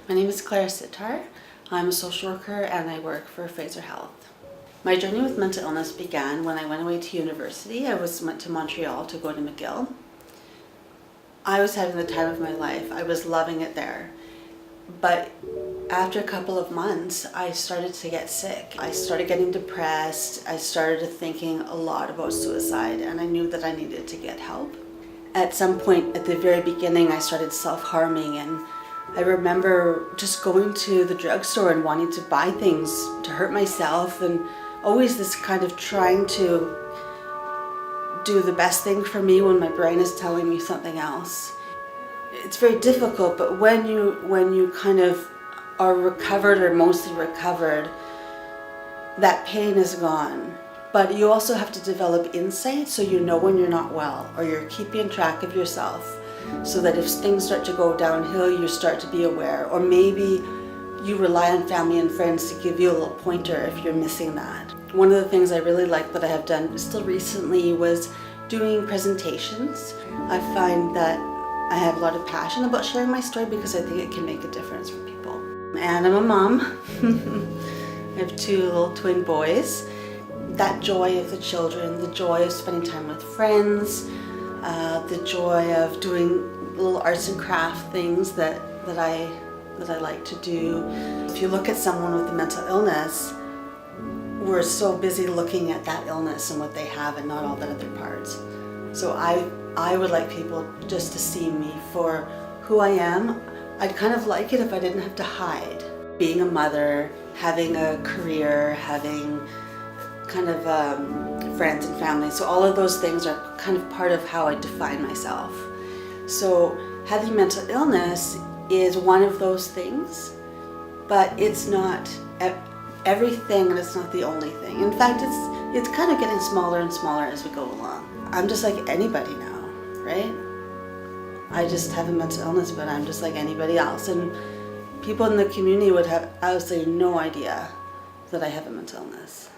My name is Clara. I'm a social worker and I work for Fraser Health. My journey with mental illness began when I went away to university. I went to Montreal to go to McGill. I was having the time of my life. I was loving it there. But after a couple of months, I started to get sick. I started getting depressed. I started thinking a lot about suicide, and I knew that I needed to get help. At some point at the very beginning, I started self-harming, and I remember just going to the drugstore and wanting to buy things to hurt myself, and always this kind of trying to do the best thing for me when my brain is telling me something else. It's very difficult, but when you kind of are recovered or mostly recovered, that pain is gone. But you also have to develop insight so you know when you're not well, or you're keeping track of yourself, so that if things start to go downhill, you start to be aware. Or maybe you rely on family and friends to give you a little pointer if you're missing that. One of the things I really like that I have done still recently was doing presentations. I find that I have a lot of passion about sharing my story because I think it can make a difference for people. And I'm a mom. I have 2 little twin boys. That joy of the children, the joy of spending time with friends, the joy of doing little arts and craft things that I like to do. If you look at someone with a mental illness, we're so busy looking at that illness and what they have and not all the other parts. So I would like people just to see me for who I am. I'd kind of like it if I didn't have to hide. Being a mother, having a career, having kind of friends and family. So all of those things are kind of part of how I define myself. So having mental illness is one of those things, but it's not everything, and it's not the only thing. In fact, it's kind of getting smaller and smaller as we go along. I'm just like anybody now, right? I just have a mental illness, but I'm just like anybody else. And people in the community would have absolutely no idea that I have a mental illness.